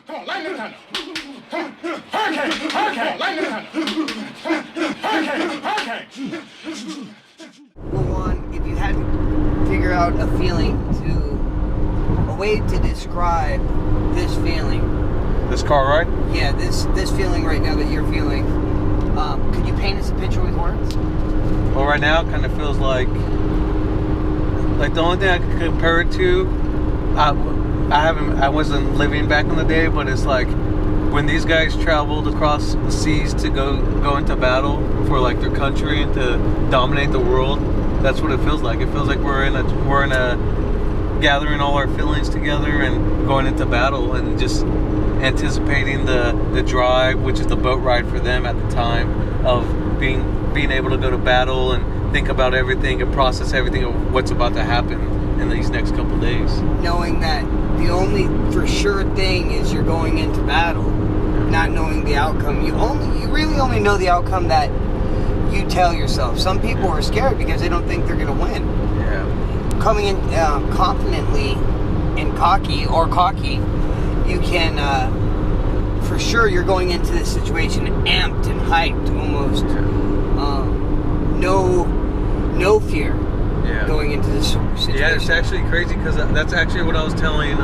Come on, lightning thunder. Hurricane, hurricane, lightning thunder. Hurricane. Well, Juan, if you had to figure out a way to describe this feeling. This car ride? Yeah, this feeling right now that you're feeling. Could you paint us a picture with words? Well, right now it kind of feels like the only thing I could compare it to, I wasn't living back in the day, but it's like when these guys traveled across the seas to go into battle for like their country and to dominate the world. That's what it feels like. It feels like we're in a gathering all our feelings together and going into battle and just anticipating the drive, which is the boat ride for them at the time of being able to go to battle and think about everything and process everything of what's about to happen in these next couple days. Knowing that the only for sure thing is you're going into battle, not knowing the outcome. You really only know the outcome that you tell yourself. Some people are scared because they don't think they're going to win. Yeah. Coming in confidently and cocky, you can, for sure you're going into this situation amped and hyped almost. No fear going into this situation. Yeah, it's actually crazy because that's actually what I was telling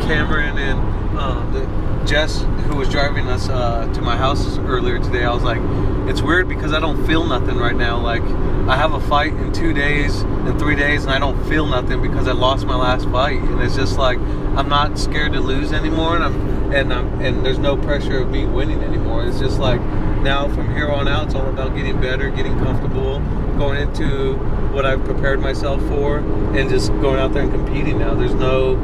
Cameron and Jess, who was driving us to my house earlier today. I was like, it's weird because I don't feel nothing right now. Like, I have a fight in 2 days and 3 days and I don't feel nothing because I lost my last fight. And it's just like, I'm not scared to lose anymore, and there's no pressure of me winning anymore. It's just like, now from here on out, it's all about getting better, getting comfortable, going into what I've prepared myself for, and just going out there and competing now. There's no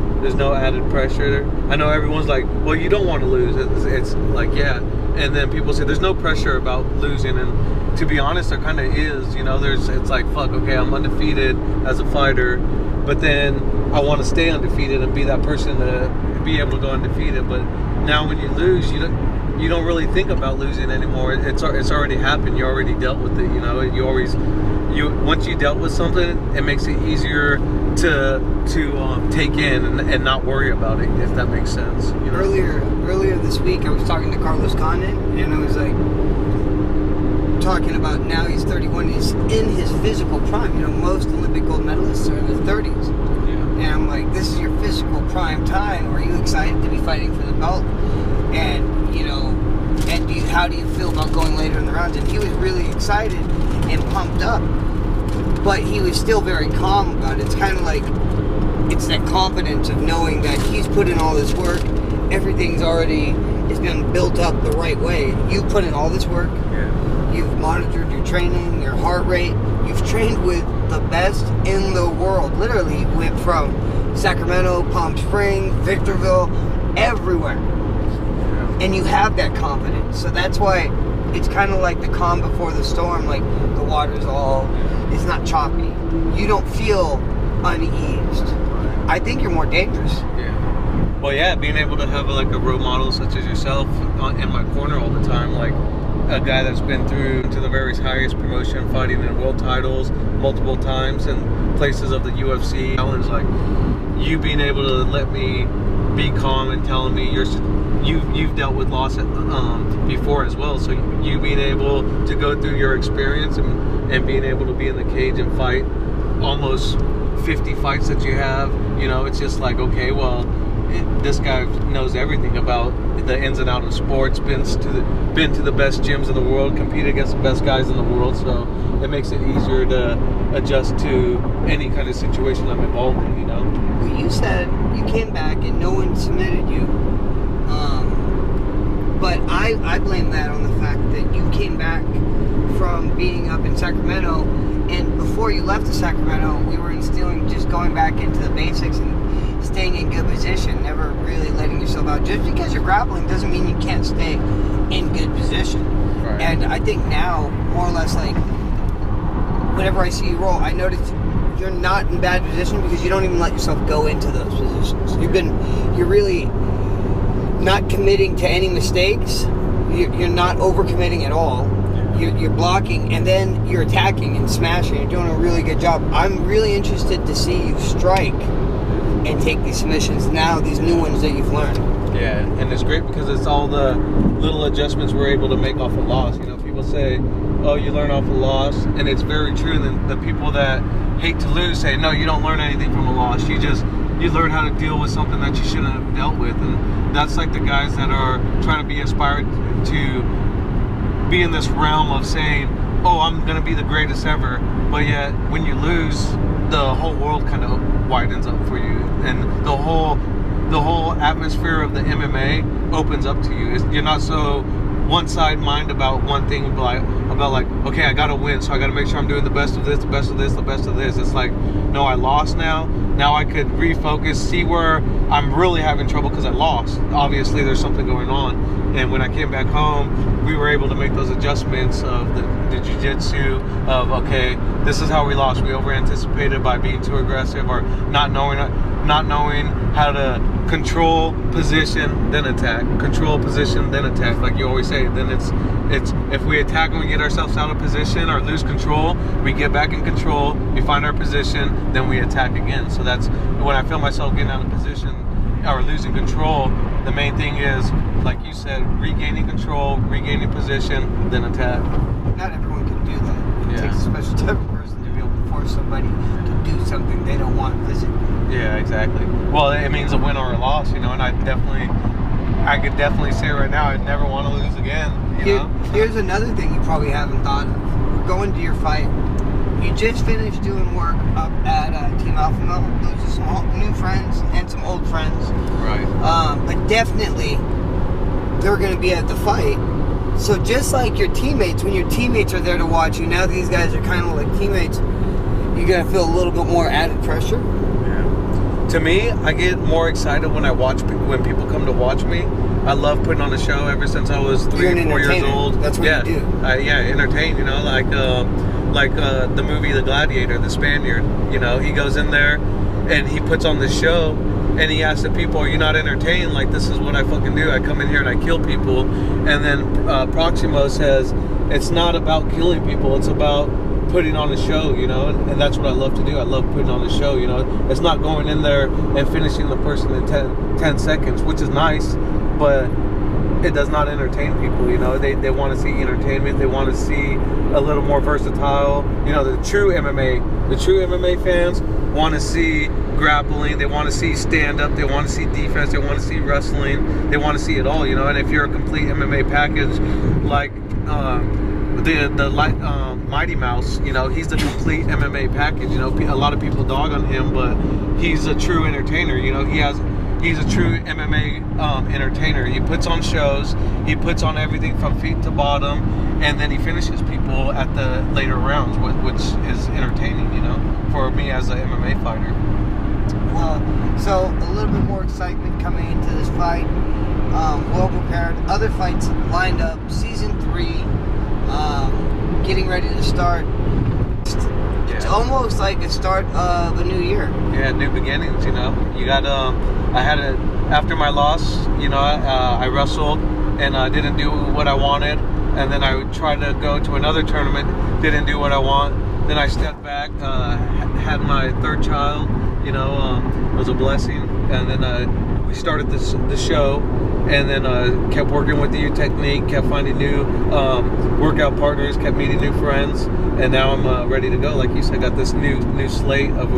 added pressure. I know everyone's like, well, you don't want to lose. It's like, yeah. And then people say there's no pressure about losing, and to be honest, there kind of is. You know, it's like, fuck, okay, I'm undefeated as a fighter, but then I want to stay undefeated and be that person to be able to go undefeated. But now when you lose, you don't really think about losing anymore. It's already happened. You already dealt with it. You know, once you dealt with something, it makes it easier to take in and not worry about it, if that makes sense. You know? Earlier this week, I was talking to Carlos Condon, and I was like talking about now he's 31. He's in his physical prime. You know, most Olympic gold medalists are in their 30s. Yeah. And I'm like, this is your physical prime time. Are you excited to be fighting for the belt? And you know, how do you feel about going later in the rounds? And he was really excited and pumped up, but he was still very calm about it. It's kind of like, it's that confidence of knowing that he's put in all this work, everything's already is been built up the right way. You put in all this work, you've monitored your training, your heart rate, you've trained with the best in the world. Literally went from Sacramento, Palm Springs, Victorville, everywhere. And you have that confidence. So that's why it's kind of like the calm before the storm. Like, the water's it's not choppy. You don't feel uneased. I think you're more dangerous. Yeah. Well, yeah, being able to have like a role model such as yourself in my corner all the time, like a guy that's been through to the very highest promotion, fighting in world titles multiple times and places of the UFC. Challenge, like you being able to let me be calm and telling me you've dealt with loss before as well, so you being able to go through your experience and being able to be in the cage and fight almost 50 fights that you have, you know, it's just like, okay, well, this guy knows everything about the ins and outs of sports, been to the best gyms in the world, competed against the best guys in the world, so it makes it easier to adjust to any kind of situation I'm involved in, you know. Well, you said you came back and no one submitted you. But I blame that on the fact that you came back from being up in Sacramento, and before you left to Sacramento, we were instilling just going back into the basics and staying in good position, never really letting yourself out. Just because you're grappling doesn't mean you can't stay in good position. Right. And I think now, more or less, like, whenever I see you roll, I notice you're not in bad position because you don't even let yourself go into those positions. You're really not committing to any mistakes. You're not overcommitting at all. You're blocking, and then you're attacking and smashing. You're doing a really good job. I'm really interested to see you strike and take these submissions now, these new ones that you've learned. Yeah, and it's great because it's all the little adjustments we're able to make off a loss. You know, people say, oh, you learn off a loss, and it's very true. And then the people that hate to lose say, no, you don't learn anything from a loss. You learn how to deal with something that you shouldn't have dealt with. And that's like the guys that are trying to be inspired to be in this realm of saying, oh, I'm going to be the greatest ever. But yet, when you lose, the whole world kind of widens up for you. And the whole atmosphere of the MMA opens up to you. You're not so one-side mind about one thing, about like, okay, I gotta win, so I gotta make sure I'm doing the best of this, the best of this, the best of this. It's like, no, I lost now. Now I could refocus, see where I'm really having trouble because I lost. Obviously, there's something going on. And when I came back home, we were able to make those adjustments of the jiu-jitsu of, okay, this is how we lost. We over-anticipated by being too aggressive or not knowing how to control position, then attack. Control position, then attack. Like you always say, then it's if we attack and we get ourselves out of position or lose control, we get back in control, we find our position, then we attack again. So that's when I feel myself getting out of position or losing control, the main thing is, like you said, regaining control, regaining position, then attack. Not everyone can do that. It Yeah. takes a special type of person to be able to force somebody to do something they don't want physically. Yeah, exactly. Well, it means a win or a loss, you know, and I could definitely say right now I'd never want to lose again, you know? Here's another thing you probably haven't thought of. Going to your fight, you just finished doing work up at Team Alpha Male. Those are some new friends and some old friends. Right. But definitely, they're going to be at the fight. So just like your teammates, when your teammates are there to watch you, now these guys are kind of like teammates, you're going to feel a little bit more added pressure. To me, I get more excited when when people come to watch me. I love putting on a show ever since I was 3 or 4 years old. That's what you do. Entertain. You know, like the movie The Gladiator, the Spaniard. You know, he goes in there and he puts on the show, and he asks the people, "Are you not entertained? Like, this is what I fucking do. I come in here and I kill people." And then Proximo says, "It's not about killing people. It's about putting on a show, you know," and that's what I love to do. I love putting on a show, you know. It's not going in there and finishing the person in 10 seconds, which is nice, but it does not entertain people, you know. They want to see entertainment. They want to see a little more versatile, you know. The true MMA fans want to see grappling. They want to see stand-up. They want to see defense. They want to see wrestling. They want to see it all, you know. And if you're a complete MMA package, like the Mighty Mouse, you know, he's the complete MMA package. You know, a lot of people dog on him, but he's a true entertainer. You know, he's a true MMA entertainer. He puts on shows. He puts on everything from feet to bottom, and then he finishes people at the later rounds, which is entertaining. You know, for me as an MMA fighter. Well, so a little bit more excitement coming into this fight. Well prepared. Other fights lined up. Season 3. Getting ready to start. It's almost like the start of a new year. Yeah, new beginnings, you know. You got, after my loss, you know, I wrestled and I didn't do what I wanted. And then I tried to go to another tournament, didn't do what I want. Then I stepped back, had my 3rd child, you know, it was a blessing. And then we started the show. And then kept working with the new technique, kept finding new workout partners, kept meeting new friends, and now I'm ready to go. Like you said, I got this new slate of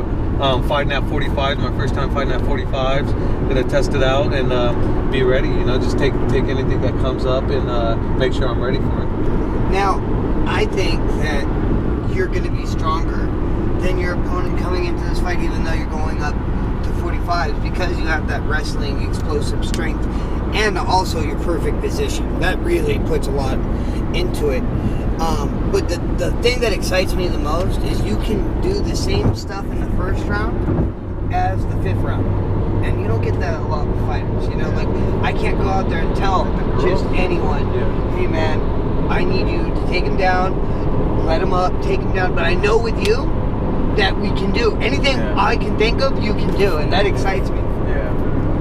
fighting at 45s. My first time fighting at 45s. Gonna test it out and be ready. You know, just take anything that comes up and make sure I'm ready for it. Now, I think that you're going to be stronger than your opponent coming into this fight, even though you're going up to 45s, because you have that wrestling explosive strength and also your perfect position. That really puts a lot into it. But the thing that excites me the most is you can do the same stuff in the first round as the 5th round. And you don't get that a lot with fighters, you know? Like, I can't go out there and tell just anyone, hey man, I need you to take him down, let him up, take him down. But I know with you that we can do anything I can think of, you can do, and that excites me.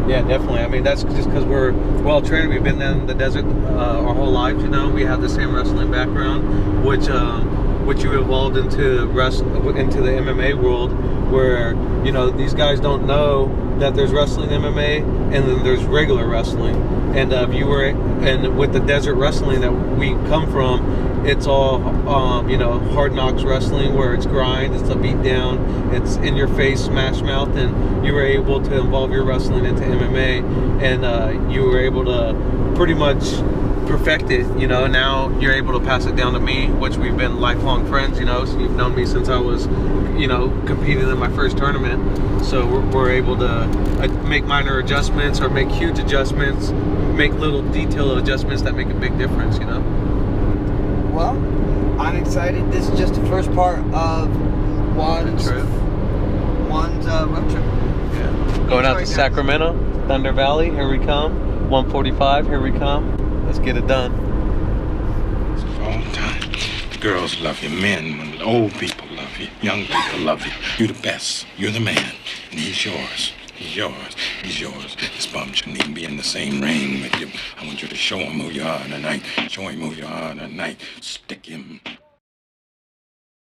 Yeah, definitely. I mean, that's just because we're well trained. We've been in the desert our whole lives, you know. We have the same wrestling background, which you evolved into the MMA world where, you know, these guys don't know that there's wrestling MMA and then there's regular wrestling. And with the desert wrestling that we come from, it's all you know, hard knocks wrestling, where it's grind, it's a beat down, it's in your face, smash mouth. And you were able to involve your wrestling into MMA, and you were able to pretty much perfect it. You know, now you're able to pass it down to me, which we've been lifelong friends. You know, so you've known me since I was, you know, competing in my first tournament. So we're able to make minor adjustments or make huge adjustments, make little detail adjustments that make a big difference, you know? Well, I'm excited. This is just the first part of Juan's road trip. Yeah. Going out to Sacramento, Thunder Valley, here we come. 145, here we come. Let's get it done. All the time. Girls love you, men, old people love you, young people love you. You're the best. You're the man. And he's yours. He's yours. He's yours. This bum shouldn't even be in the same ring with you. I want you to show him who you are tonight. Show him who you are tonight. Stick him